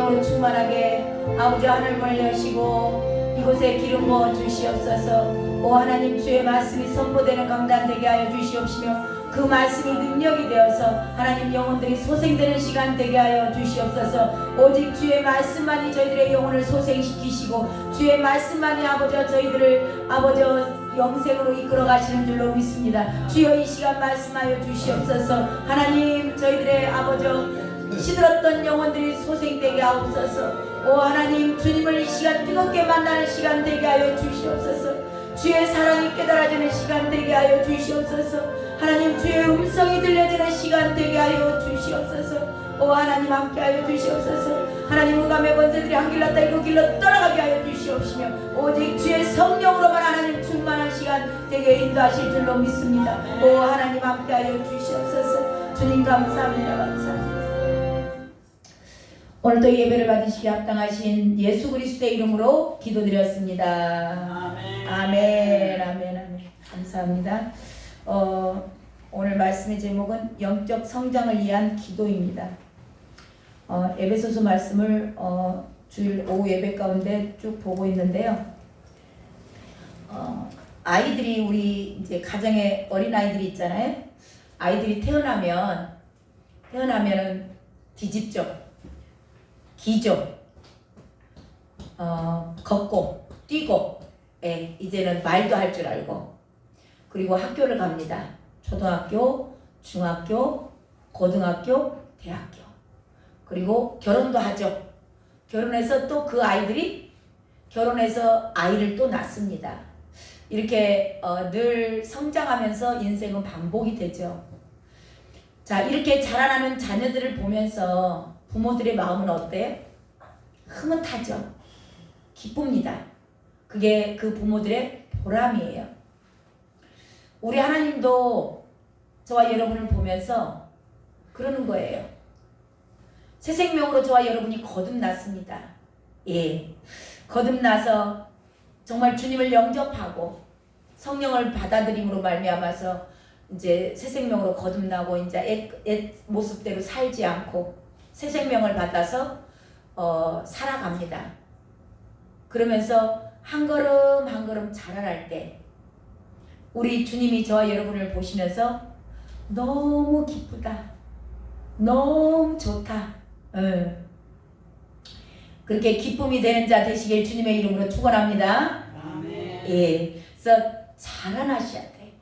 성령으로 충만하게 아버지 하늘문을 여시고 이곳에 기름 부어 주시옵소서. 오 하나님, 주의 말씀이 선포되는 강단 되게 하여 주시옵시며 그 말씀이 능력이 되어서 하나님 영혼들이 소생되는 시간 되게 하여 주시옵소서. 오직 주의 말씀만이 저희들의 영혼을 소생시키시고 주의 말씀만이 아버지 저희들을 아버지 영생으로 이끌어 가시는 줄로 믿습니다. 주여 이 시간 말씀하여 주시옵소서. 하나님 저희들의 아버지 시들었던 영혼들이 소생되게 하옵소서. 오 하나님, 주님을 이 시간 뜨겁게 만나는 시간 되게 하여 주시옵소서. 주의 사랑이 깨달아지는 시간 되게 하여 주시옵소서. 하나님, 주의 음성이 들려지는 시간 되게 하여 주시옵소서. 오 하나님, 함께하여 주시옵소서. 하나님, 흑암의 권세들이 한 길 났다 이거 길로 떠나가게 하여 주시옵시며 오직 주의 성령으로만 하나님 충만한 시간 되게 인도하실 줄로 믿습니다. 오 하나님, 함께하여 주시옵소서. 주님 감사합니다. 감사합니다. 오늘도 예배를 받으시기 합당하신 예수 그리스도의 이름으로 기도드렸습니다. 아멘. 아멘. 아멘. 아멘. 감사합니다. 오늘 말씀의 제목은 영적 성장을 위한 기도입니다. 에베소서 말씀을 주일 오후 예배 가운데 쭉 보고 있는데요. 아이들이 우리 이제 가정에 어린 아이들이 있잖아요. 아이들이 태어나면은 뒤집죠. 기죠. 걷고 뛰고, 이제는 말도 할 줄 알고, 그리고 학교를 갑니다. 초등학교, 중학교, 고등학교, 대학교. 그리고 결혼도 하죠. 결혼해서 또 그 아이들이 결혼해서 아이를 또 낳습니다. 이렇게 늘 성장하면서 인생은 반복이 되죠. 자, 이렇게 자라나는 자녀들을 보면서 부모들의 마음은 어때요? 흐뭇하죠. 기쁩니다. 그게 그 부모들의 보람이에요. 우리 하나님도 저와 여러분을 보면서 그러는 거예요. 새 생명으로 저와 여러분이 거듭났습니다. 예, 거듭나서 정말 주님을 영접하고 성령을 받아들임으로 말미암아서 이제 새 생명으로 거듭나고 이제 옛 모습대로 살지 않고 새 생명을 받아서 살아갑니다. 그러면서 한 걸음 한 걸음 자라날 때 우리 주님이 저와 여러분을 보시면서 너무 기쁘다, 너무 좋다, 그렇게 기쁨이 되는 자 되시길 주님의 이름으로 축원합니다. 아멘. 예, 그래서 자라나셔야 돼요.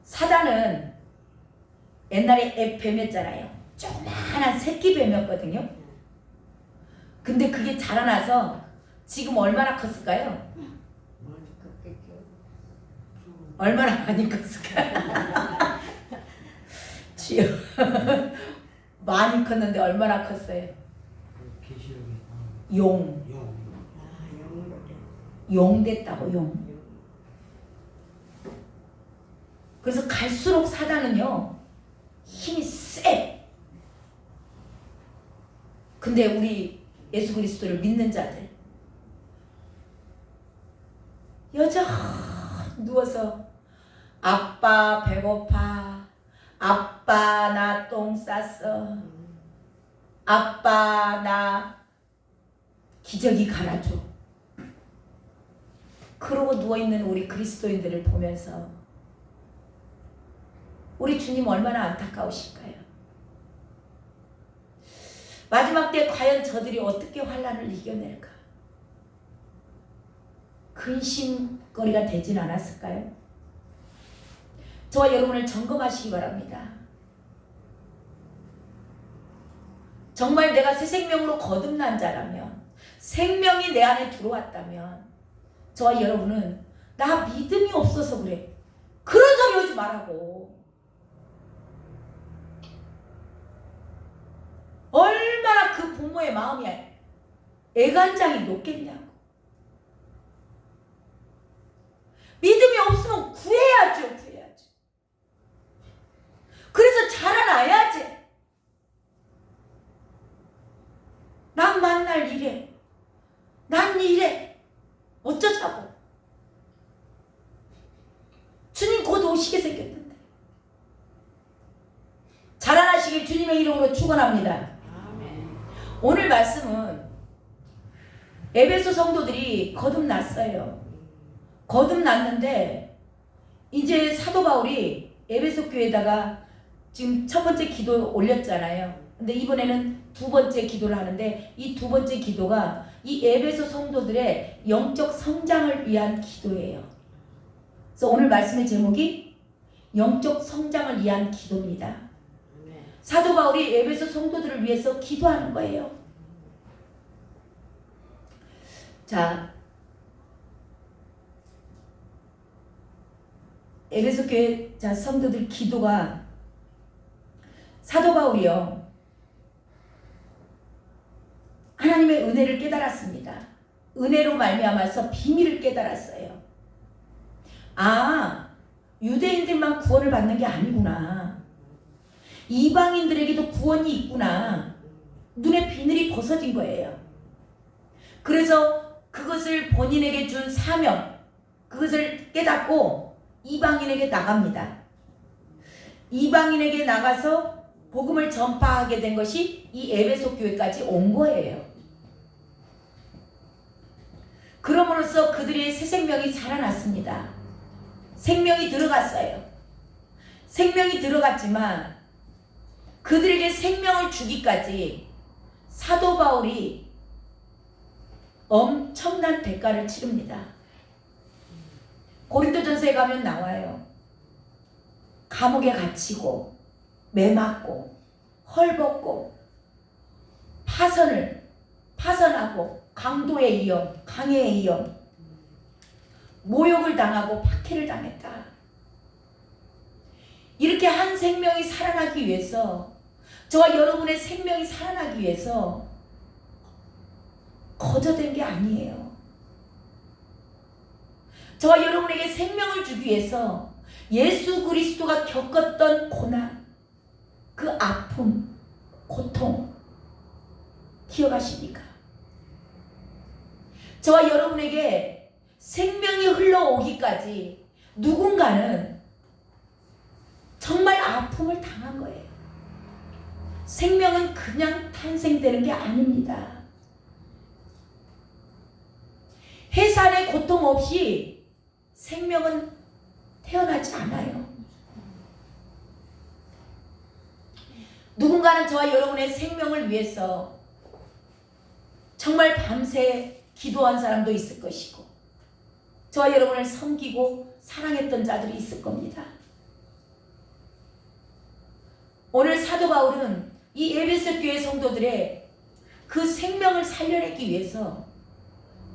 사자는 옛날에 뱀이었잖아요. 조그만한 새끼 뱀이었거든요. 근데 그게 자라나서 지금 얼마나 컸을까요? 얼마나 많이 컸을까요? 주여 많이 컸는데 얼마나 컸어요? 용 됐다고, 용. 그래서 갈수록 사자는요 힘이 세. 근데 우리 예수 그리스도를 믿는 자들 여전히 누워서 아빠 배고파, 아빠 나 똥 쌌어, 아빠 나 기저귀 갈아줘. 그러고 누워있는 우리 그리스도인들을 보면서 우리 주님 얼마나 안타까우실까요? 마지막 때 과연 저들이 어떻게 환난을 이겨낼까? 근심거리가 되진 않았을까요? 저와 여러분을 점검하시기 바랍니다. 정말 내가 새 생명으로 거듭난 자라면, 생명이 내 안에 들어왔다면 저와 여러분은 나 믿음이 없어서 그래, 그런 소리 하지 말라고. 얼마나 그 부모의 마음이 애간장이 높겠냐고. 믿음이 없으면 구해야죠. 그래서 자라나야지. 난 만날 이래, 난 이래, 어쩌자고. 주님 곧 오시게 생겼는데. 자라나시길 주님의 이름으로 축원합니다. 아멘. 오늘 말씀은 에베소 성도들이 거듭났어요. 거듭났는데 이제 사도 바울이 에베소 교회에다가 지금 첫 번째 기도 올렸잖아요. 근데 이번에는 두 번째 기도를 하는데 이 두 번째 기도가 이 에베소 성도들의 영적 성장을 위한 기도예요. 그래서 오늘 말씀의 제목이 영적 성장을 위한 기도입니다. 사도 바울이 에베소 성도들을 위해서 기도하는 거예요. 자, 에베소 교회 성도들 기도가 사도 바울이요. 하나님의 은혜를 깨달았습니다. 은혜로 말미암아서 비밀을 깨달았어요. 아, 유대인들만 구원을 받는 게 아니구나. 이방인들에게도 구원이 있구나. 눈에 비늘이 벗어진 거예요. 그래서 그것을 본인에게 준 사명, 그것을 깨닫고 이방인에게 나갑니다. 이방인에게 나가서 복음을 전파하게 된 것이 이 에베소 교회까지 온 거예요. 그럼으로써 그들의 새 생명이 살아났습니다. 생명이 들어갔어요. 생명이 들어갔지만 그들에게 생명을 주기까지 사도 바울이 엄청난 대가를 치릅니다. 고린도전서에 가면 나와요. 감옥에 갇히고 매맞고 헐벗고 파선하고 강도의 위험, 강해의 위험, 모욕을 당하고 박해를 당했다. 이렇게 한 생명이 살아나기 위해서, 저와 여러분의 생명이 살아나기 위해서 거저된 게 아니에요. 저와 여러분에게 생명을 주기 위해서 예수 그리스도가 겪었던 고난, 그 아픔, 고통 기억하십니까? 저와 여러분에게 생명이 흘러오기까지 누군가는 정말 아픔을 당한 거예요. 생명은 그냥 탄생되는 게 아닙니다. 해산의 고통 없이 생명은 태어나지 않아요. 누군가는 저와 여러분의 생명을 위해서 정말 밤새 기도한 사람도 있을 것이고, 저와 여러분을 섬기고 사랑했던 자들이 있을 겁니다. 오늘 사도 바울은 이 에베소 교회 성도들의 그 생명을 살려내기 위해서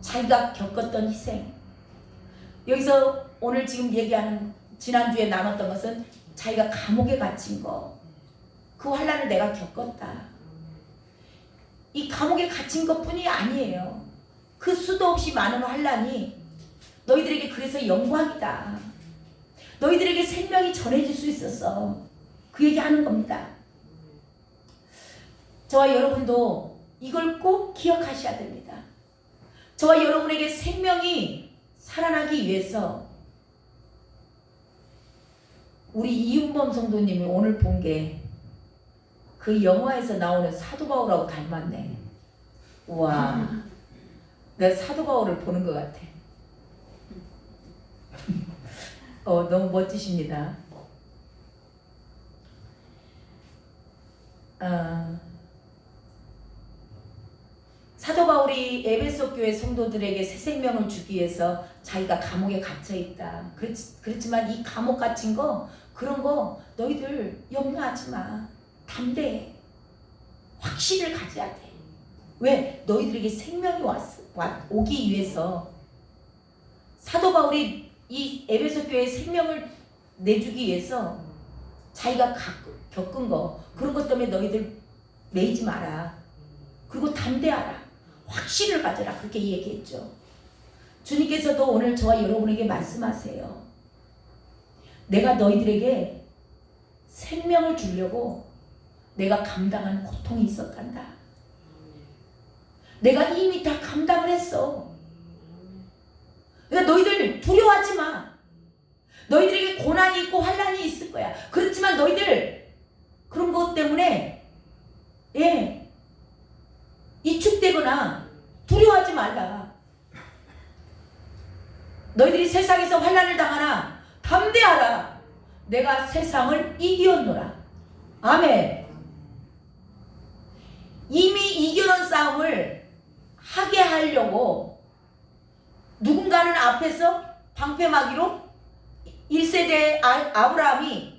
자기가 겪었던 희생, 여기서 오늘 지금 얘기하는, 지난주에 나눴던 것은 자기가 감옥에 갇힌 거, 그 환난을 내가 겪었다. 이 감옥에 갇힌 것뿐이 아니에요. 그 수도 없이 많은 환난이 너희들에게 그래서 영광이다. 너희들에게 생명이 전해질 수 있었어. 그 얘기하는 겁니다. 저와 여러분도 이걸 꼭 기억하셔야 됩니다. 저와 여러분에게 생명이 살아나기 위해서 우리 이윤범 성도님이 오늘 본 게 그 영화에서 나오는 사도 바울하고 닮았네. 우와, 내가 사도 바울을 보는 것 같아. 너무 멋지십니다. 사도 바울이 에베소 교회 성도들에게 새 생명을 주기 위해서 자기가 감옥에 갇혀 있다. 그렇지만 이 감옥 갇힌 거, 그런 거 너희들 염려하지 마. 담대해. 확신을 가져야 돼. 왜? 너희들에게 생명이 오기 위해서. 사도 바울이 이 에베소 교회에 생명을 내주기 위해서 자기가 겪은 거, 그런 것 때문에 너희들 매이지 마라. 그리고 담대하라. 확신을 가져라. 그렇게 얘기했죠. 주님께서도 오늘 저와 여러분에게 말씀하세요. 내가 너희들에게 생명을 주려고 내가 감당한 고통이 있었단다. 내가 이미 다 감당을 했어. 그러니까 너희들 두려워하지 마. 너희들에게 고난이 있고 환난이 있을 거야. 그렇지만 너희들 그런 것 때문에 헛되거나 두려워하지 말라. 너희들이 세상에서 환난을 당하나 담대하라. 내가 세상을 이기었노라. 아멘. 이미 이겨놓은 싸움을 하게 하려고 누군가는 앞에서 방패막이로 1세대 아브라함이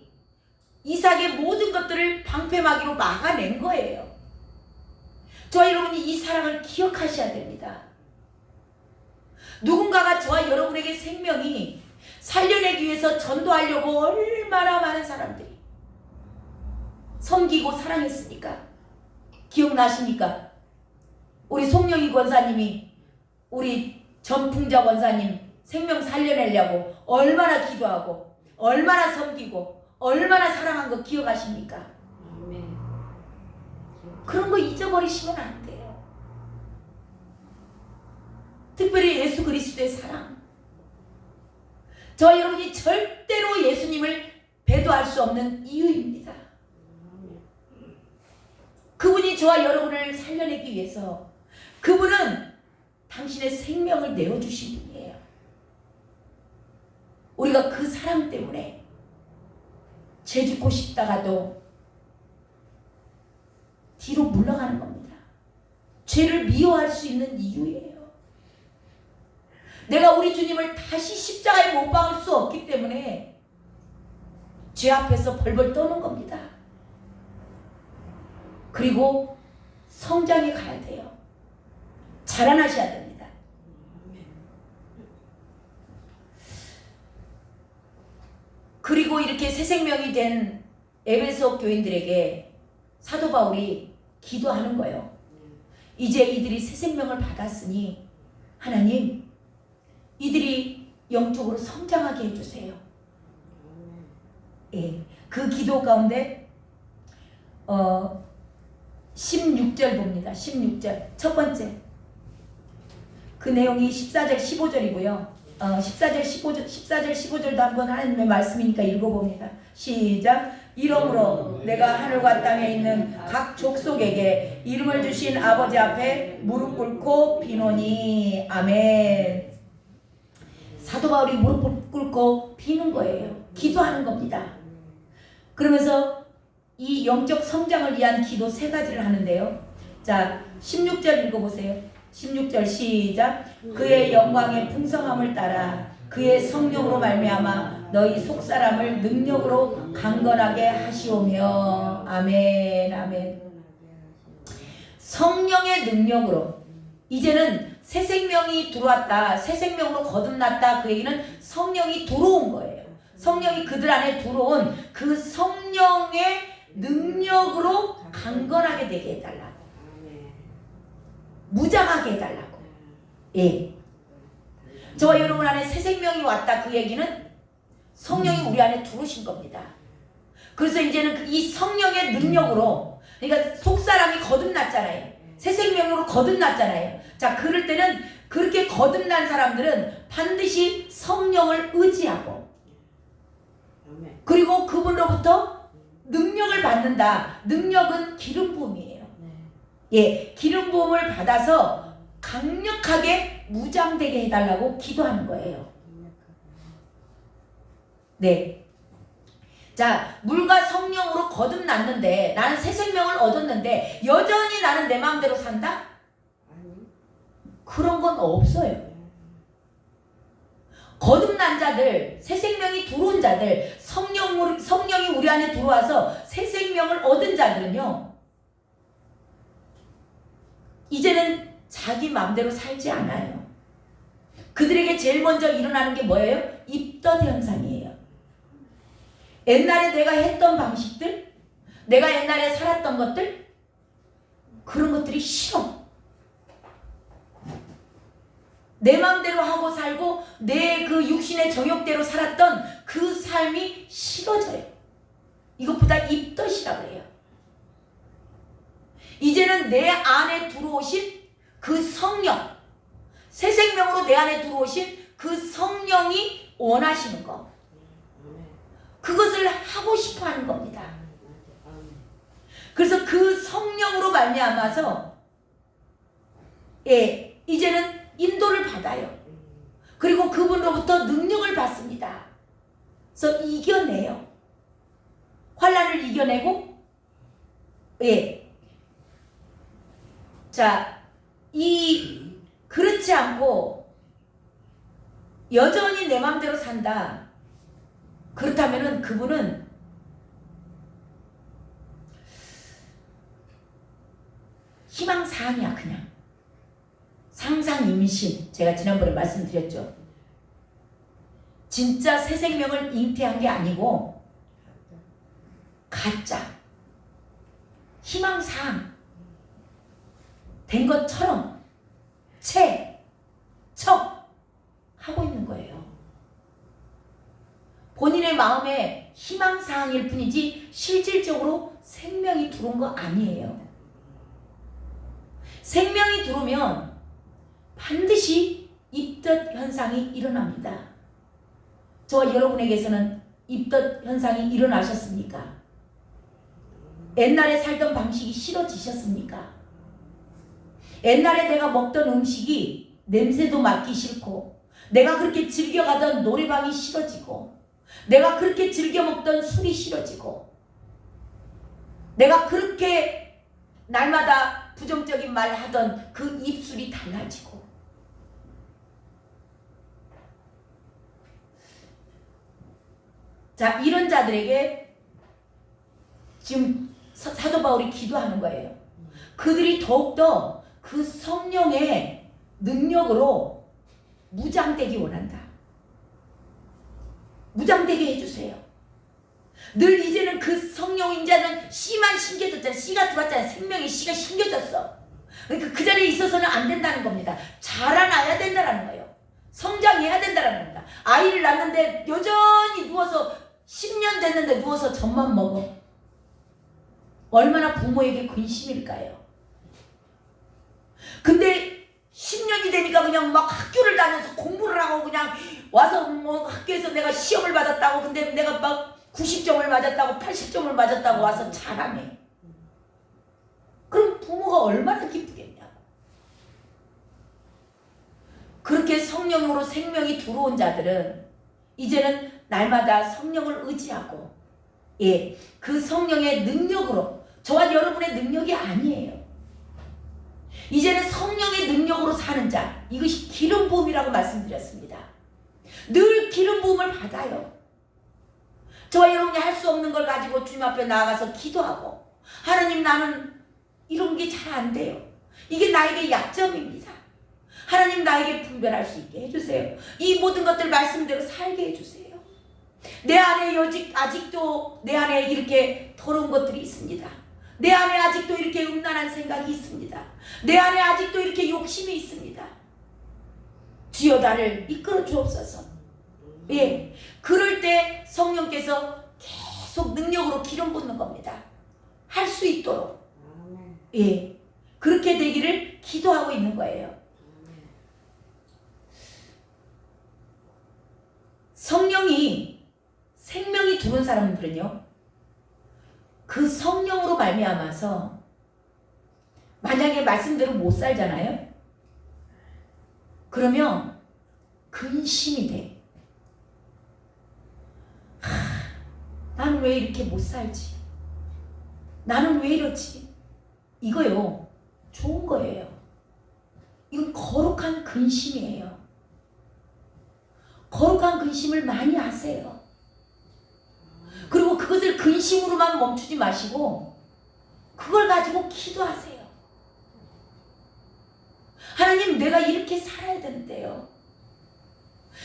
이삭의 모든 것들을 방패막이로 막아낸 거예요. 저와 여러분이 이 사랑을 기억하셔야 됩니다. 누군가가 저와 여러분에게 생명이 살려내기 위해서 전도하려고 얼마나 많은 사람들이 섬기고 사랑했습니까? 기억나십니까? 우리 송영희 권사님이 우리 전풍자 권사님 생명 살려내려고 얼마나 기도하고 얼마나 섬기고 얼마나 사랑한 거 기억하십니까? 아멘. 그런 거 잊어버리시면 안 돼요. 특별히 예수 그리스도의 사랑. 저와 여러분이 절대로 예수님을 배도할 수 없는 이유입니다. 그분이 저와 여러분을 살려내기 위해서 그분은 당신의 생명을 내어주신 분이에요. 우리가 그 사랑 때문에 죄 짓고 싶다가도 뒤로 물러가는 겁니다. 죄를 미워할 수 있는 이유예요. 내가 우리 주님을 다시 십자가에 못 박을 수 없기 때문에 죄 앞에서 벌벌 떠는 겁니다. 그리고 성장해 가야 돼요. 자라나셔야 됩니다. 그리고 이렇게 새 생명이 된 에베소 교인들에게 사도 바울이 기도하는 거예요. 이제 이들이 새 생명을 받았으니 하나님 이들이 영적으로 성장하게 해주세요. 예, 그 기도 가운데 16절 봅니다. 16절 첫 번째 그 내용이 14절 15절이고요. 14절 15절도 한번 하나님의 말씀이니까 읽어봅니다. 시작. 이러므로 내가 하늘과 땅에 있는 각 족속에게 이름을 주신 아버지 앞에 무릎 꿇고 비노니. 아멘. 사도 바울이 무릎 꿇고 비는 거예요. 기도하는 겁니다. 그러면서 이 영적 성장을 위한 기도 세 가지를 하는데요. 자, 16절 읽어보세요. 16절 시작. 그의 영광의 풍성함을 따라 그의 성령으로 말미암아 너희 속사람을 능력으로 강건하게 하시오며. 아멘. 아멘. 성령의 능력으로 이제는 새 생명이 들어왔다. 새 생명으로 거듭났다. 그 얘기는 성령이 들어온 거예요. 성령이 그들 안에 들어온 그 성령의 능력으로 강건하게 되게 해달라고. 무장하게 해달라고. 예. 저와 여러분 안에 새 생명이 왔다. 그 얘기는 성령이 우리 안에 들어오신 겁니다. 그래서 이제는 이 성령의 능력으로, 그러니까 속사람이 거듭났잖아요. 새 생명으로 거듭났잖아요. 자, 그럴 때는 그렇게 거듭난 사람들은 반드시 성령을 의지하고 그리고 그분로부터 능력을 받는다. 능력은 기름 부음이에요. 예, 기름 부음을 받아서 강력하게 무장되게 해달라고 기도하는 거예요. 네. 자, 물과 성령으로 거듭났는데 나는 새 생명을 얻었는데 여전히 나는 내 마음대로 산다? 그런 건 없어요. 거듭난 자들, 새 생명이 들어온 자들, 성령이 우리 안에 들어와서 새 생명을 얻은 자들은요, 이제는 자기 마음대로 살지 않아요. 그들에게 제일 먼저 일어나는 게 뭐예요? 입덧 현상이에요. 옛날에 내가 했던 방식들, 내가 옛날에 살았던 것들, 그런 것들이 싫어. 내 마음대로 하고 살고 내 그 육신의 정욕대로 살았던 그 삶이 싫어져요. 이것보다 입덧이라고 해요. 이제는 내 안에 들어오신 그 성령, 새 생명으로 내 안에 들어오신 그 성령이 원하시는 거, 그것을 하고 싶어 하는 겁니다. 그래서 그 성령으로 말미암아서 예, 이제는 인도를 받아요. 그리고 그분으로부터 능력을 받습니다. 그래서 이겨내요. 환난을 이겨내고, 예. 자, 그렇지 않고 여전히 내 마음대로 산다. 그렇다면은 그분은 희망사항이야, 그냥. 상상임신. 제가 지난번에 말씀드렸죠. 진짜 새 생명을 잉태한 게 아니고 가짜 희망사항 된 것처럼 척 하고 있는 거예요. 본인의 마음에 희망사항일 뿐이지 실질적으로 생명이 들어온 거 아니에요. 생명이 들어오면 반드시 입덧 현상이 일어납니다. 저와 여러분에게서는 입덧 현상이 일어나셨습니까? 옛날에 살던 방식이 싫어지셨습니까? 옛날에 내가 먹던 음식이 냄새도 맡기 싫고, 내가 그렇게 즐겨가던 노래방이 싫어지고, 내가 그렇게 즐겨 먹던 술이 싫어지고, 내가 그렇게 날마다 부정적인 말 하던 그 입술이 달라지고, 자, 이런 자들에게 지금 사도 바울이 기도하는 거예요. 그들이 더욱더 그 성령의 능력으로 무장되기 원한다. 무장되게 해주세요. 늘 이제는 그 성령 인자는 씨만 심겨졌잖아요. 씨가 들어왔잖아요. 생명의 씨가 심겨졌어. 그러니까 그 자리에 있어서는 안 된다는 겁니다. 자라나야 된다는 거예요. 성장해야 된다는 겁니다. 아이를 낳는데 여전히 누워서 10년 됐는데 누워서 젖만 먹어. 얼마나 부모에게 근심일까요? 근데 10년이 되니까 그냥 막 학교를 다녀서 공부를 하고 그냥 와서 뭐 학교에서 내가 시험을 받았다고, 근데 내가 막 90점을 맞았다고 80점을 맞았다고 와서 자랑해. 그럼 부모가 얼마나 기쁘겠냐. 그렇게 성령으로 생명이 들어온 자들은 이제는 날마다 성령을 의지하고, 예, 그 성령의 능력으로, 저와 여러분의 능력이 아니에요. 이제는 성령의 능력으로 사는 자, 이것이 기름 부음이라고 말씀드렸습니다. 늘 기름 부음을 받아요. 저와 여러분이 할 수 없는 걸 가지고 주님 앞에 나아가서 기도하고, 하나님, 나는 이런 게 잘 안 돼요. 이게 나에게 약점입니다. 하나님, 나에게 분별할 수 있게 해주세요. 이 모든 것들 말씀대로 살게 해주세요. 내 안에 아직도 내 안에 이렇게 더러운 것들이 있습니다. 내 안에 아직도 이렇게 음란한 생각이 있습니다. 내 안에 아직도 이렇게 욕심이 있습니다. 주여 나를 이끌어 주옵소서. 예, 그럴 때 성령께서 계속 능력으로 기름 붓는 겁니다. 할 수 있도록. 예, 그렇게 되기를 기도하고 있는 거예요. 성령이 생명이 들어온 사람들은요, 그 성령으로 말미암아서 만약에 말씀대로 못 살잖아요. 그러면 근심이 돼. 나는 왜 이렇게 못 살지? 나는 왜 이렇지? 이거요, 좋은 거예요. 이건 거룩한 근심이에요. 거룩한 근심을 많이 하세요. 그리고 그것을 근심으로만 멈추지 마시고 그걸 가지고 기도하세요. 하나님, 내가 이렇게 살아야 되는데요,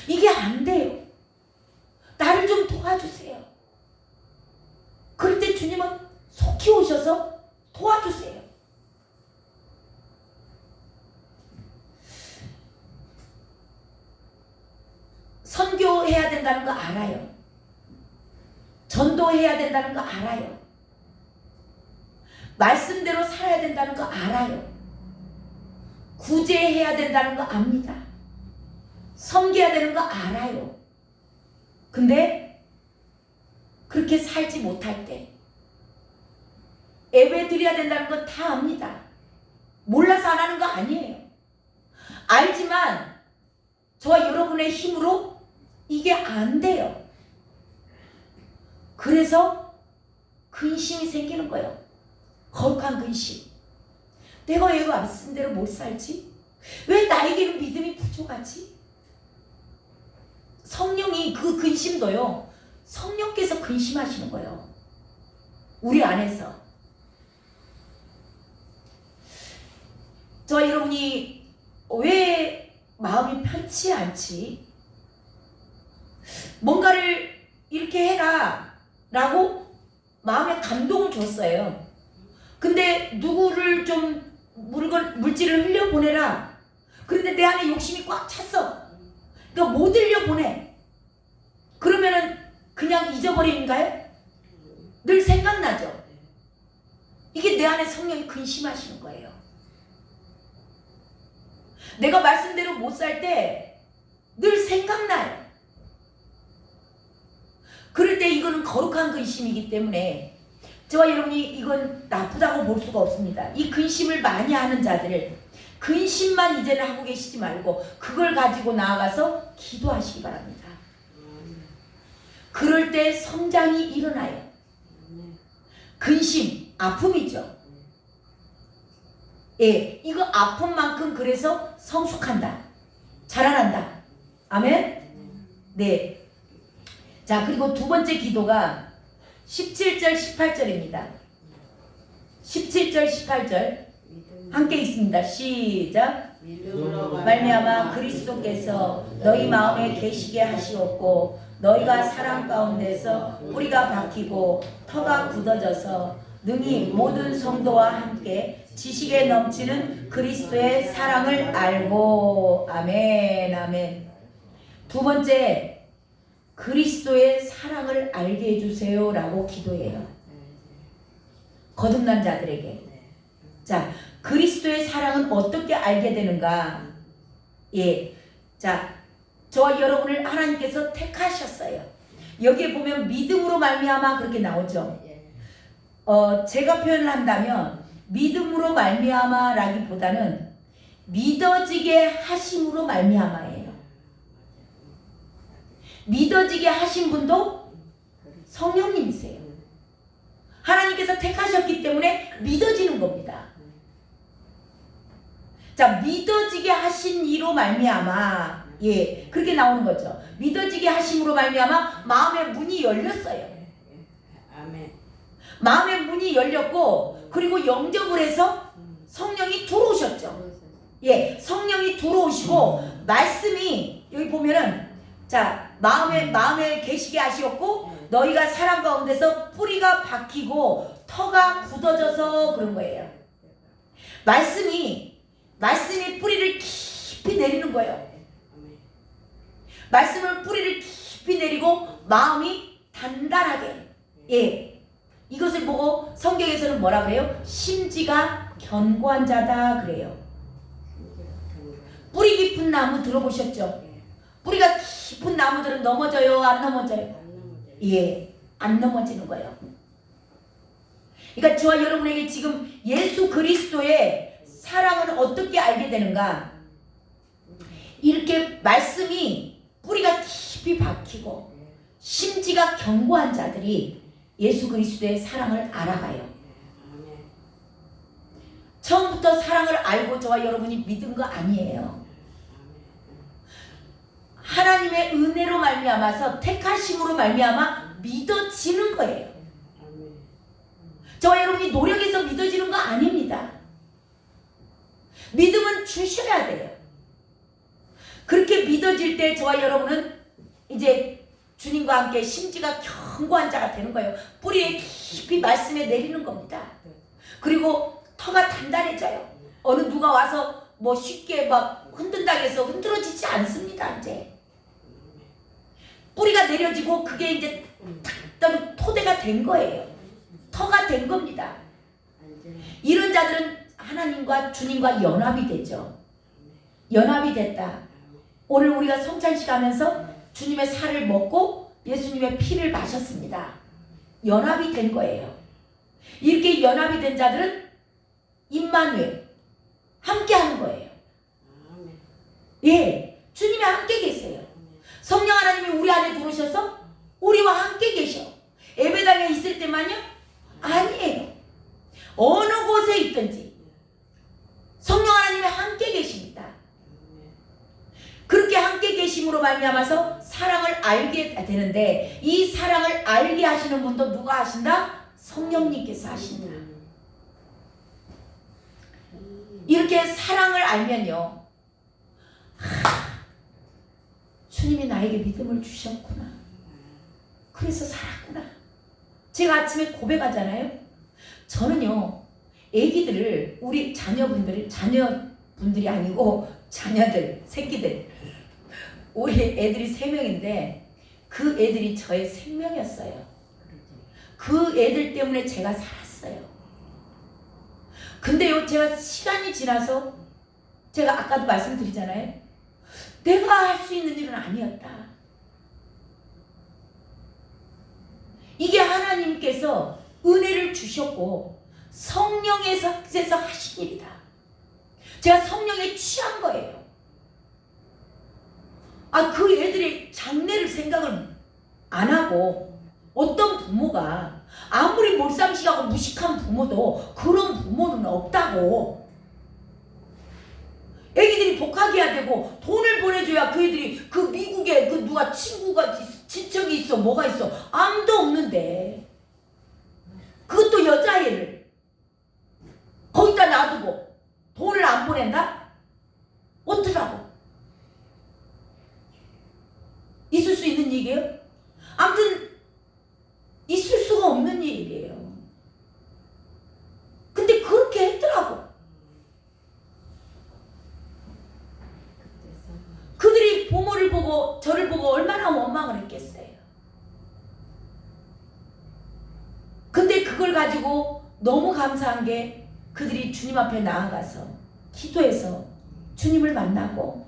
이게 안 돼요. 나를 좀 도와주세요. 그럴 때 주님은 속히 오셔서 도와주세요. 선교해야 된다는 거 알아요. 전도해야 된다는 거 알아요. 말씀대로 살아야 된다는 거 알아요. 구제해야 된다는 거 압니다. 섬겨야 되는 거 알아요. 근데 그렇게 살지 못할 때 예배 드려야 된다는 거 다 압니다. 몰라서 안 하는 거 아니에요. 알지만 저와 여러분의 힘으로 이게 안 돼요. 그래서 근심이 생기는 거예요. 거룩한 근심. 내가 왜 말씀대로 못 살지? 왜 나에게는 믿음이 부족하지? 성령이 그 근심도요, 성령께서 근심하시는 거예요. 우리 안에서. 저와 여러분이 왜 마음이 편치 않지? 뭔가를 이렇게 해라 라고 마음에 감동을 줬어요. 근데 누구를 좀 물질을 흘려보내라. 그런데 내 안에 욕심이 꽉 찼어. 그러니까 못 흘려보내. 그러면은 그냥 잊어버리는가요? 늘 생각나죠. 이게 내 안에 성령이 근심하시는 거예요. 내가 말씀대로 못 살 때 늘 생각나요. 그럴 때 이거는 거룩한 근심이기 때문에 저와 여러분이 이건 나쁘다고 볼 수가 없습니다. 이 근심을 많이 하는 자들을, 근심만 이제는 하고 계시지 말고 그걸 가지고 나아가서 기도하시기 바랍니다. 그럴 때 성장이 일어나요. 근심, 아픔이죠. 예, 이거 아픔만큼 그래서 성숙한다, 자라난다. 아멘? 네. 자, 그리고 두 번째 기도가 17절 18절입니다 17절 18절 함께 있습니다. 시작. 말미암아 그리스도께서 너희 마음에 계시게 하시옵고 너희가 사랑 가운데서 뿌리가 박히고 터가 굳어져서 능히 모든 성도와 함께 지식에 넘치는 그리스도의 사랑을 알고. 아멘. 아멘. 두 번째, 그리스도의 사랑을 알게 해주세요 라고 기도해요. 거듭난 자들에게. 자, 그리스도의 사랑은 어떻게 알게 되는가? 예. 자, 저와 여러분을 하나님께서 택하셨어요. 여기에 보면 믿음으로 말미암아 그렇게 나오죠. 제가 표현을 한다면 믿음으로 말미암아라기보다는 믿어지게 하심으로 말미암아예요. 믿어지게 하신 분도 성령님이세요. 하나님께서 택하셨기 때문에 믿어지는 겁니다. 자, 믿어지게 하신 이로 말미암아, 예, 그렇게 나오는 거죠. 믿어지게 하심으로 말미암아 마음의 문이 열렸어요. 아멘. 마음의 문이 열렸고, 그리고 영접을 해서 성령이 들어오셨죠. 예, 성령이 들어오시고 말씀이 여기 보면은, 자, 마음에 계시게 하시었고 너희가 사랑 가운데서 뿌리가 박히고 터가 굳어져서 그런 거예요. 말씀이 뿌리를 깊이 내리는 거예요. 말씀을 뿌리를 깊이 내리고 마음이 단단하게. 예, 이것을 보고 성경에서는 뭐라 그래요? 심지가 견고한 자다 그래요. 뿌리 깊은 나무 들어보셨죠? 뿌리가 깊은 나무들은 넘어져요, 안 넘어져요? 예, 안 넘어지는 거예요. 그러니까 저와 여러분에게 지금 예수 그리스도의 사랑을 어떻게 알게 되는가? 이렇게 말씀이 뿌리가 깊이 박히고 심지가 견고한 자들이 예수 그리스도의 사랑을 알아가요. 처음부터 사랑을 알고 저와 여러분이 믿은 거 아니에요. 하나님의 은혜로 말미암아서 택하심으로 말미암아 믿어지는 거예요. 저와 여러분이 노력해서 믿어지는 거 아닙니다. 믿음은 주셔야 돼요. 그렇게 믿어질 때 저와 여러분은 이제 주님과 함께 심지가 견고한 자가 되는 거예요. 뿌리에 깊이 말씀에 내리는 겁니다. 그리고 터가 단단해져요. 어느 누가 와서 뭐 쉽게 막 흔든다고 해서 흔들어지지 않습니다. 이제 뿌리가 내려지고 그게 이제 탁 토대가 된 거예요. 터가 된 겁니다. 이런 자들은 하나님과 주님과 연합이 되죠. 연합이 됐다. 오늘 우리가 성찬식 하면서 주님의 살을 먹고 예수님의 피를 마셨습니다. 연합이 된 거예요. 이렇게 연합이 된 자들은 임마누엘 함께 하는 거예요. 예, 주님이 함께 계세요. 성령 하나님이 우리 안에 들어오셔서 우리와 함께 계셔. 예배당에 있을 때만요? 아니에요. 어느 곳에 있든지 성령 하나님이 함께 계십니다. 그렇게 함께 계심으로 말미암아서 사랑을 알게 되는데, 이 사랑을 알게 하시는 분도 누가 하신다? 성령님께서 하신다. 이렇게 사랑을 알면요, 주님이 나에게 믿음을 주셨구나, 그래서 살았구나. 제가 아침에 고백하잖아요. 저는요, 애기들을, 우리 자녀분들이 아니고 자녀들, 새끼들, 우리 애들이 3명인데 그 애들이 저의 생명이었어요. 그 애들 때문에 제가 살았어요. 근데요, 제가 시간이 지나서, 제가 아까도 말씀드리잖아요, 내가 할 수 있는 일은 아니었다. 이게 하나님께서 은혜를 주셨고 성령에서 하신 일이다. 제가 성령에 취한 거예요. 그 애들의 장래를 생각을 안 하고, 어떤 부모가 아무리 몰상식하고 무식한 부모도 그런 부모는 없다고. 애기들이 복학해야 되고 돈을 보내줘야 그 애들이, 그 미국에 그 누가 친구가 친척이 있어 뭐가 있어, 아무도 없는데 그것도 여자애를 거기다 놔두고 돈을 안 보낸다? 어쩌라고? 있을 수 있는 얘기예요? 아무튼 있을 수가 없는 일이에요. 근데 그렇게 했더라고. 그들이 부모를 보고 저를 보고 얼마나 원망을 했겠어요. 근데 그걸 가지고 너무 감사한 게, 그들이 주님 앞에 나아가서 기도해서 주님을 만나고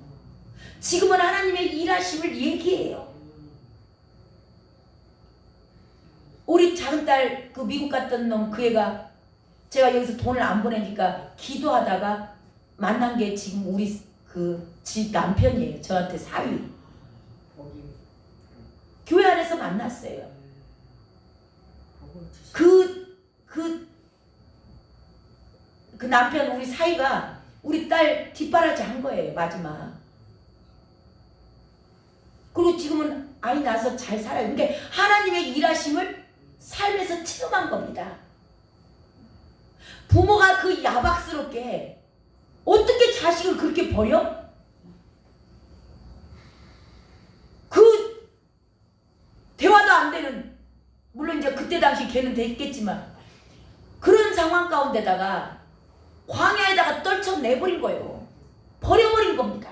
지금은 하나님의 일하심을 얘기해요. 우리 작은 딸, 그 미국 갔던 놈, 그 애가, 제가 여기서 돈을 안 보내니까 기도하다가 만난 게 지금 우리 그 집 남편이에요. 저한테 사위. 교회 안에서 만났어요. 그 남편, 우리 사위가 우리 딸 뒷바라지 한 거예요, 마지막. 그리고 지금은 아이 낳아서 잘 살아요. 그러니까 하나님의 일하심을 삶에서 체험한 겁니다. 부모가 그 야박스럽게 어떻게 자식을 그렇게 버려? 그 대화도 안 되는, 물론 이제 그때 당시 걔는 됐겠지만, 그런 상황 가운데다가 광야에다가 떨쳐내버린 거예요. 버려버린 겁니다.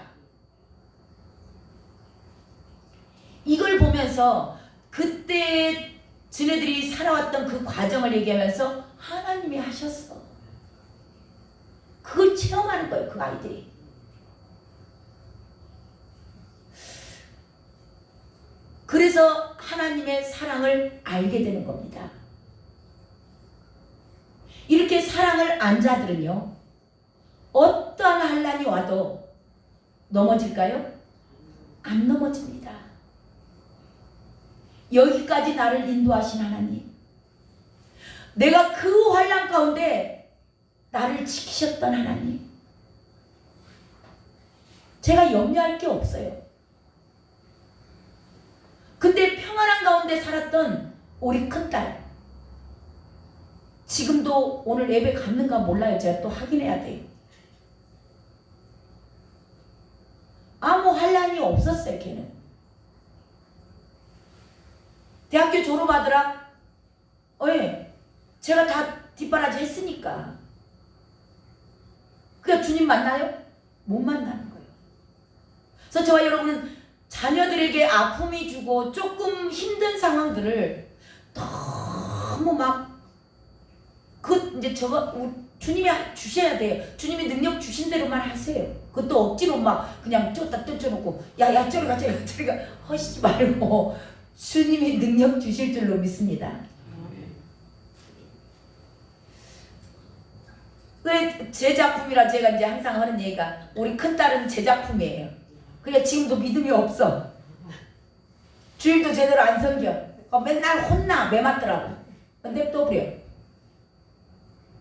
이걸 보면서 그때 지네들이 살아왔던 그 과정을 얘기하면서 하나님이 하셨어. 그걸 체험하는 거예요, 그 아이들이. 그래서 하나님의 사랑을 알게 되는 겁니다. 이렇게 사랑을 안 자들은요, 어떠한 환난이 와도 넘어질까요? 안 넘어집니다. 여기까지 나를 인도하신 하나님, 내가 그 환난 가운데 나를 지키셨던 하나님, 제가 염려할 게 없어요. 근데 평안한 가운데 살았던 우리 큰딸, 지금도 오늘 예배 갔는가 몰라요. 제가 또 확인해야 돼요. 아무 환난이 없었어요, 걔는. 대학교 졸업하더라. 예, 제가 다 뒷바라지 했으니까. 그러니까 주님 만나요? 못 만나는 거예요. 그래서 저와 여러분은 자녀들에게 아픔이 주고 조금 힘든 상황들을 너무 이제 주님이 주셔야 돼요. 주님이 능력 주신 대로만 하세요. 그것도 억지로 그냥 쫓다 쫓아놓고 야 저리 가 하시지 말고 주님이 능력 주실 줄로 믿습니다. 왜 제 작품이라 제가 이제 항상 하는 얘기가, 우리 큰딸은 제 작품이에요. 그냥 지금도 믿음이 없어. 주일도 제대로 안 섬겨. 맨날 혼나. 매 맞더라고. 근데 또 그래요.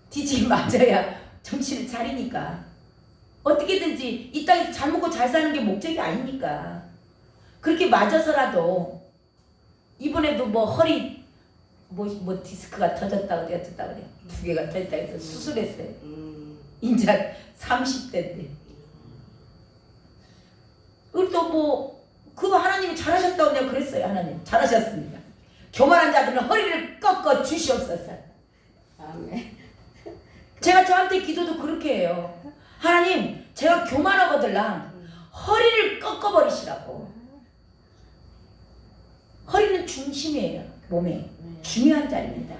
뒤집이 맞아야 정신을 차리니까. 어떻게든지 이 땅에서 잘 먹고 잘 사는 게 목적이 아니니까. 그렇게 맞아서라도 이번에도 뭐 허리 뭐 디스크가 터졌다고 그래. 2개가 터졌다 해서 수술했어요. 이제 30대인데. 그리고 또 뭐 그거 하나님이 잘하셨다고 내가 그랬어요. 하나님 잘하셨습니다. 교만한 자들은 허리를 꺾어 주시옵소서. 아멘. 제가 저한테 기도도 그렇게 해요. 하나님 제가 교만하거들랑 허리를 꺾어버리시라고. 허리는 중심이에요. 몸에 중요한 자리입니다.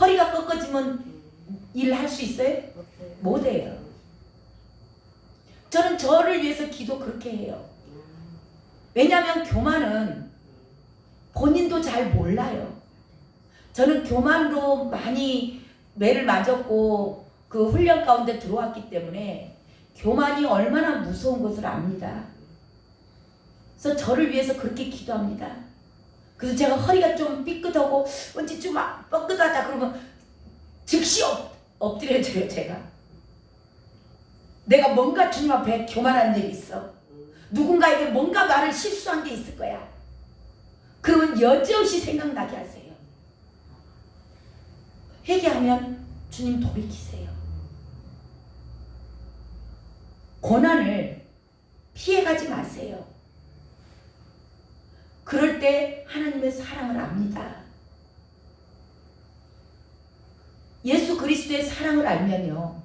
허리가 꺾어지면 일할 수 있어요? 못해요. 저는 저를 위해서 기도 그렇게 해요. 왜냐하면 교만은 본인도 잘 몰라요. 저는 교만으로 많이 매를 맞았고 그 훈련 가운데 들어왔기 때문에 교만이 얼마나 무서운 것을 압니다. 그래서 저를 위해서 그렇게 기도합니다. 그래서 제가 허리가 좀 삐끗하고 왠지 좀 뻐끗하다 그러면 즉시 엎드려져요. 제가 내가 뭔가 주님 앞에 교만한 일이 있어. 누군가에게 뭔가 말을 실수한 게 있을 거야. 그러면 여지없이 생각나게 하세요. 회개하면 주님 돌이키세요. 고난을 피해가지 마세요. 그럴 때 하나님의 사랑을 압니다. 예수 그리스도의 사랑을 알면요,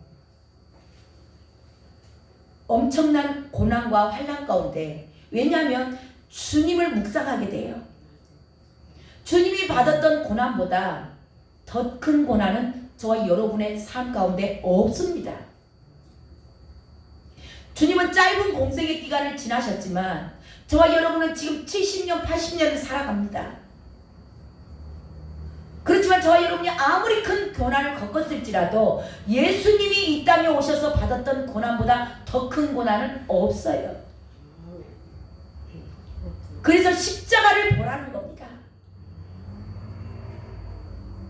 엄청난 고난과 환난 가운데, 왜냐하면 주님을 묵상하게 돼요. 주님이 받았던 고난보다 더 큰 고난은 저와 여러분의 삶 가운데 없습니다. 주님은 짧은 공생의 기간을 지나셨지만 저와 여러분은 지금 70년, 80년을 살아갑니다. 그렇지만 저와 여러분이 아무리 큰 고난을 겪었을지라도 예수님이 이 땅에 오셔서 받았던 고난보다 더 큰 고난은 없어요. 그래서 십자가를 보라는 겁니다.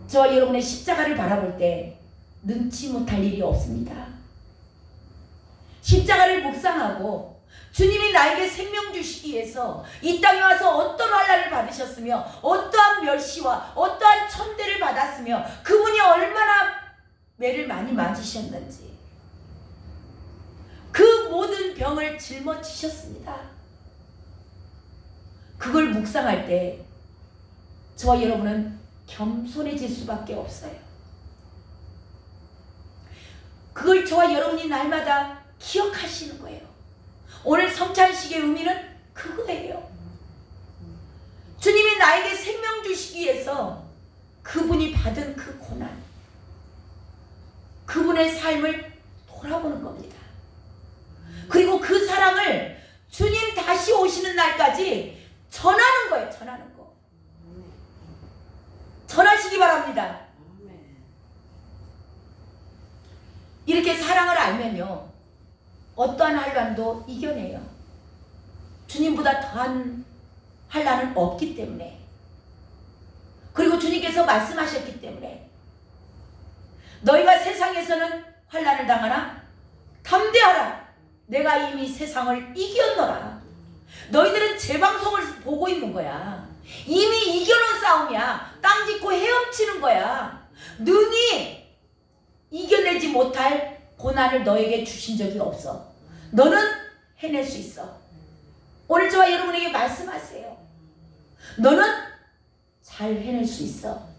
저와 여러분의 십자가를 바라볼 때 능치 못할 일이 없습니다. 십자가를 묵상하고 주님이 나에게 생명 주시기 위해서 이 땅에 와서 어떤 환난을 받으셨으며 어떠한 멸시와 어떠한 천대를 받았으며 그분이 얼마나 매를 많이 맞으셨는지 그 모든 병을 짊어지셨습니다. 그걸 묵상할 때 저와 여러분은 겸손해질 수밖에 없어요. 그걸 저와 여러분이 날마다 기억하시는 거예요. 오늘 성찬식의 의미는 그거예요. 주님이 나에게 생명 주시기 위해서 그분이 받은 그 고난, 그분의 삶을 돌아보는 겁니다. 그리고 그 사랑을 주님 다시 오시는 날까지 전하는 거예요. 전하는 거. 전하시기 바랍니다. 이렇게 사랑을 알면요, 어떠한 환난도 이겨내요. 주님보다 더한 환난은 없기 때문에, 그리고 주님께서 말씀하셨기 때문에 너희가 세상에서는 환난을 당하나 담대하라. 내가 이미 세상을 이겼노라. 너희들은 제 방송을 보고 있는 거야. 이미 이겨놓은 싸움이야. 땅 짚고 헤엄치는 거야. 능히 이겨내지 못할 고난을 너에게 주신 적이 없어. 너는 해낼 수 있어. 오늘 저와 여러분에게 말씀하세요. 너는 잘 해낼 수 있어.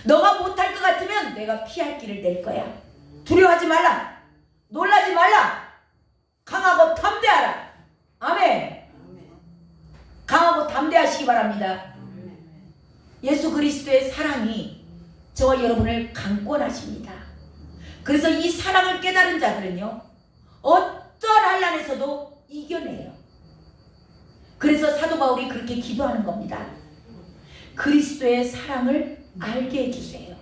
너가 못할 것 같으면 내가 피할 길을 낼 거야. 두려워하지 말라. 놀라지 말라. 강하고 담대하라. 아멘. 강하고 담대하시기 바랍니다. 예수 그리스도의 사랑이 저와 여러분을 강권하십니다. 그래서 이 사랑을 깨달은 자들은요, 어떠한 환난에서도 이겨내요. 그래서 사도 바울이 그렇게 기도하는 겁니다. 그리스도의 사랑을 알게 해주세요.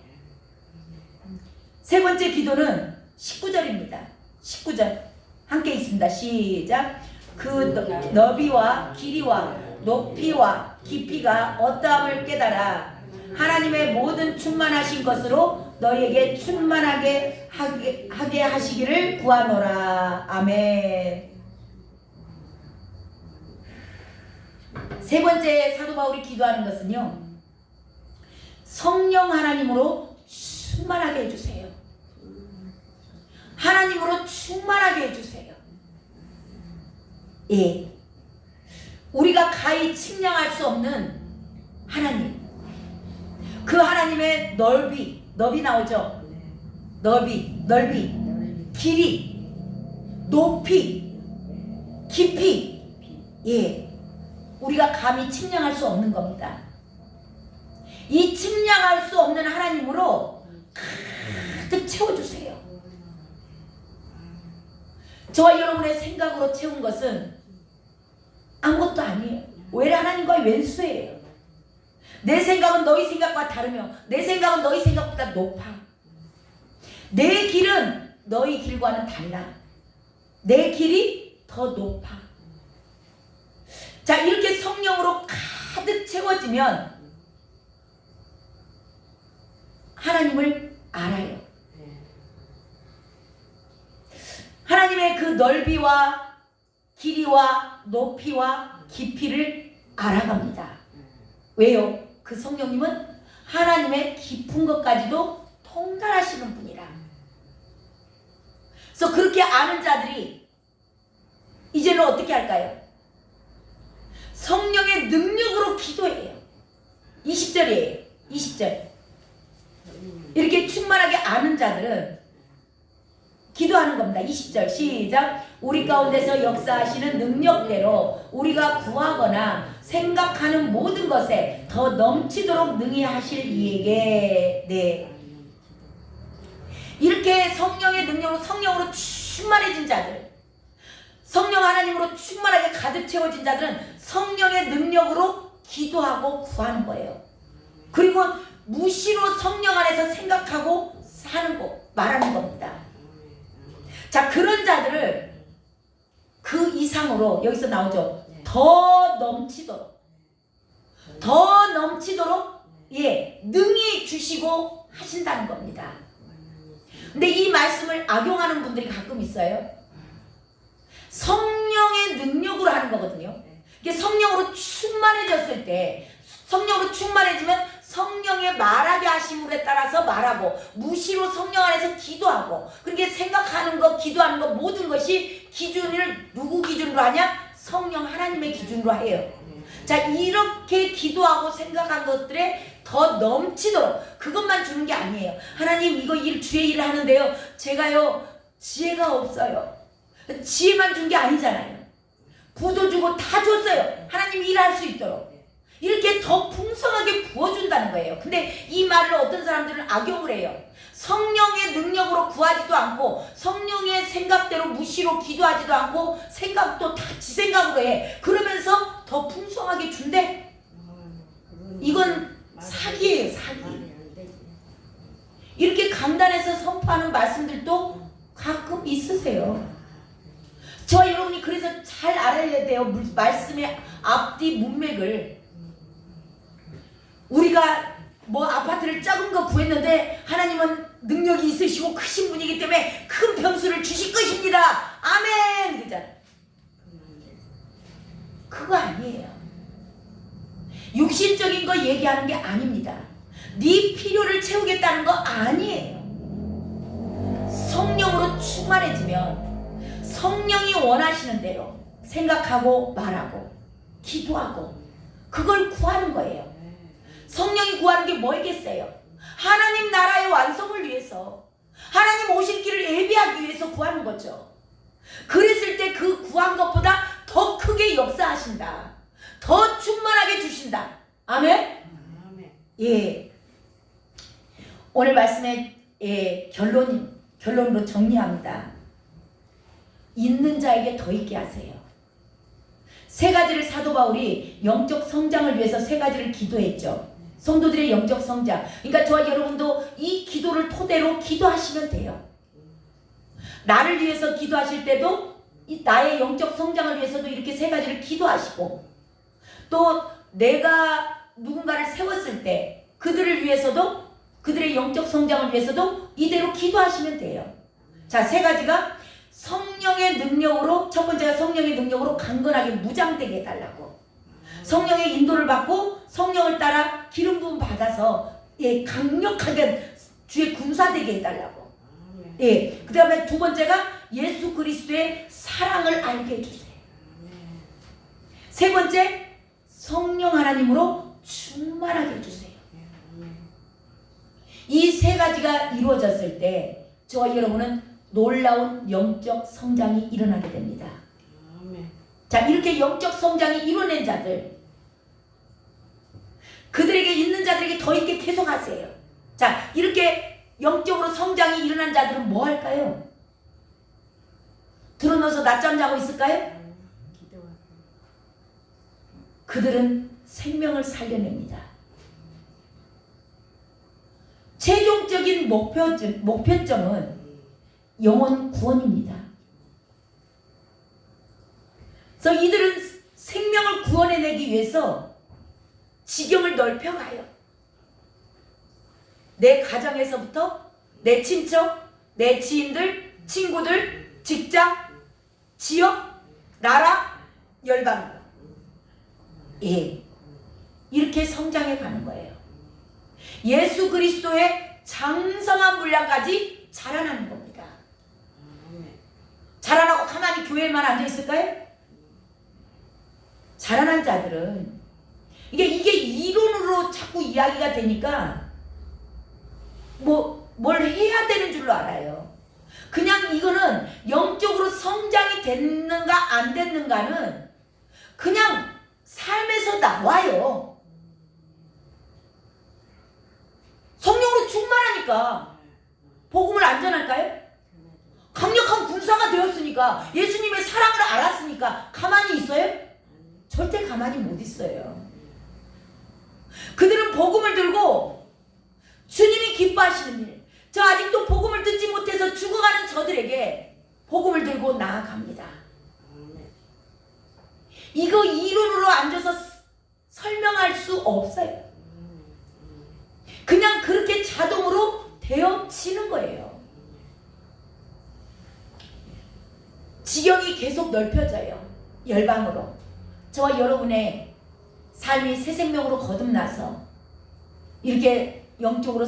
세 번째 기도는 19절입니다. 19절 함께 있습니다. 시작. 그 너비와 길이와 높이와 깊이가 어떠함을 깨달아 하나님의 모든 충만하신 것으로 너희에게 충만하게 하게 하시기를 구하노라. 아멘. 세 번째 사도 바울이 기도하는 것은요, 성령 하나님으로 충만하게 해주세요. 하나님으로 충만하게 해주세요. 예, 우리가 가히 측량할 수 없는 하나님, 그 하나님의 넓이 나오죠. 넓이, 길이, 높이, 깊이, 예, 우리가 감히 측량할 수 없는 겁니다. 이 측량할 수 없는 하나님으로 가득 채워주세요. 저와 여러분의 생각으로 채운 것은 아무것도 아니에요. 오히려 하나님과의 왼수예요. 내 생각은 너희 생각과 다르며 내 생각은 너희 생각보다 높아. 내 길은 너희 길과는 달라. 내 길이 더 높아. 자, 이렇게 성령으로 가득 채워지면 하나님을 알아요. 하나님의 그 넓이와 길이와 높이와 깊이를 알아갑니다. 왜요? 그 성령님은 하나님의 깊은 것까지도 통달하시는 분이라. 그래서 그렇게 아는 자들이 이제는 어떻게 할까요? 성령의 능력으로 기도해요. 20절이에요. 20절. 이렇게 충만하게 아는 자들은 기도하는 겁니다. 20절 시작. 우리 가운데서 역사하시는 능력대로 우리가 구하거나 생각하는 모든 것에 더 넘치도록 능히 하실 이에게. 네. 이렇게 성령의 능력으로 성령으로 충만해진 자들, 성령 하나님으로 충만하게 가득 채워진 자들은 성령의 능력으로 기도하고 구하는 거예요. 그리고 무시로 성령 안에서 생각하고 사는 거, 말하는 겁니다. 자, 그런 자들을 그 이상으로 여기서 나오죠. 더 넘치도록 예, 능히 주시고 하신다는 겁니다. 근데 이 말씀을 악용하는 분들이 가끔 있어요. 성령의 능력으로 하는 거거든요. 이게 성령으로 충만해졌을 때, 성령으로 충만해지면 성령의 말하게 하심에 따라서 말하고 무시로 성령 안에서 기도하고, 그렇게 생각하는 것, 기도하는 것 모든 것이 기준을 누구 기준으로 하냐? 성령 하나님의 기준으로 해요. 자, 이렇게 기도하고 생각한 것들에 더 넘치도록, 그것만 주는 게 아니에요. 하나님 이거 주의 일을 하는데요, 제가요 지혜가 없어요. 지혜만 준 게 아니잖아요. 부도 주고 다 줬어요. 하나님 일할 수 있도록. 이렇게 더 풍성하게 부어준다는 거예요. 근데 이 말을 어떤 사람들은 악용을 해요. 성령의 능력으로 구하지도 않고 성령의 생각대로 무시로 기도하지도 않고 생각도 다 지 생각으로 해. 그러면서 더 풍성하게 준대. 이건 사기예요, 사기. 이렇게 강단에서 선포하는 말씀들도 가끔 있으세요. 저와 여러분이 그래서 잘 알아야 돼요. 말씀의 앞뒤 문맥을. 우리가 뭐 아파트를 작은 거 구했는데 하나님은 능력이 있으시고 크신 분이기 때문에 큰 평수를 주실 것입니다. 아멘! 그러잖아. 그거 아니에요. 육신적인 거 얘기하는 게 아닙니다. 네 필요를 채우겠다는 거 아니에요. 성령으로 충만해지면 성령이 원하시는 대로 생각하고 말하고 기도하고 그걸 구하는 거예요. 성령이 구하는 게 뭐겠어요? 하나님 나라의 완성을 위해서, 하나님 오실 길을 예비하기 위해서 구하는 거죠. 그랬을 때 그 구한 것보다 더 크게 역사하신다. 더 충만하게 주신다. 아멘? 예. 오늘 말씀의 결론으로 정리합니다. 있는 자에게 더 있게 하세요. 세 가지를 사도 바울이 영적 성장을 위해서 세 가지를 기도했죠. 성도들의 영적 성장. 그러니까 저와 여러분도 이 기도를 토대로 기도하시면 돼요. 나를 위해서 기도하실 때도 이 나의 영적 성장을 위해서도 이렇게 세 가지를 기도하시고, 또 내가 누군가를 세웠을 때 그들을 위해서도, 그들의 영적 성장을 위해서도 이대로 기도하시면 돼요. 자, 세 가지가 성령의 능력으로, 첫 번째가 성령의 능력으로 강건하게 무장되게 해달라고. 성령의 인도를 받고 성령을 따라 기름 부음 받아서 강력하게 주의 군사되게 해달라고. 그 다음에 두 번째가 예수 그리스도의 사랑을 알게 해주세요. 세 번째, 성령 하나님으로 충만하게 해주세요. 이 세 가지가 이루어졌을 때 저와 여러분은 놀라운 영적 성장이 일어나게 됩니다. 자, 이렇게 영적 성장이 이루어낸 자들, 그들에게 있는 자들에게 더 있게 계속하세요. 자, 이렇게 영적으로 성장이 일어난 자들은 뭐 할까요? 들어놓아서 낮잠 자고 있을까요? 그들은 생명을 살려냅니다. 최종적인 목표점은 영혼 구원입니다. 그래서 이들은 생명을 구원해내기 위해서 지경을 넓혀가요. 내 가정에서부터 내 친척, 내 지인들, 친구들, 직장, 지역, 나라, 열방으로. 이렇게 성장해 가는 거예요. 예수 그리스도의 장성한 분량까지 자라나는 겁니다. 자라나고 가만히 교회에만 앉아 있을까요? 자라난 자들은 이게 이론으로 자꾸 이야기가 되니까 뭘 해야 되는 줄로 알아요. 그냥 이거는 영적으로 성장이 됐는가 안 됐는가는 그냥 삶에서 나와요. 성령으로 충만하니까 복음을 안 전할까요? 강력한 군사가 되었으니까, 예수님의 사랑을 알았으니까 가만히 있어요? 절대 가만히 못 있어요. 그들은 복음을 들고 주님이 기뻐하시는 일, 저 아직도 복음을 듣지 못해서 죽어가는 저들에게 복음을 들고 나아갑니다. 이거 이론으로 앉아서 설명할 수 없어요. 그냥 그렇게 자동으로 되어지는 거예요. 지경이 계속 넓혀져요. 열방으로. 저와 여러분의 삶이 새 생명으로 거듭나서 이렇게 영적으로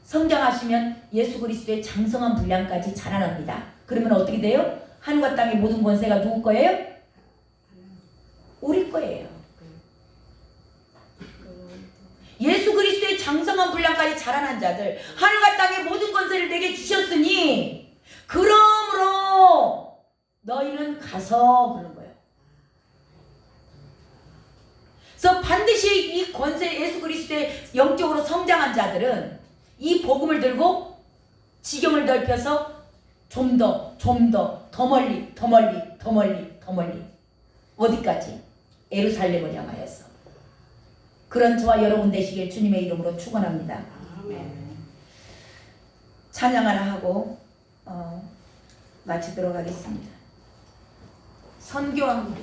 성장하시면 예수 그리스도의 장성한 분량까지 자라납니다. 그러면 어떻게 돼요? 하늘과 땅의 모든 권세가 누구 거예요? 우리 거예요. 예수 그리스도의 장성한 분량까지 자라난 자들, 하늘과 땅의 모든 권세를 내게 주셨으니 그러므로 너희는 가서, 그런 거예요. 그래서 반드시 이 권세, 예수 그리스도의 영적으로 성장한 자들은 이 복음을 들고 지경을 넓혀서 좀 더 멀리 어디까지? 예루살렘을 향하여서. 그런 저와 여러분 되시길 주님의 이름으로 축원합니다. 찬양 하나 하고 마치도록 하겠습니다. 선교왕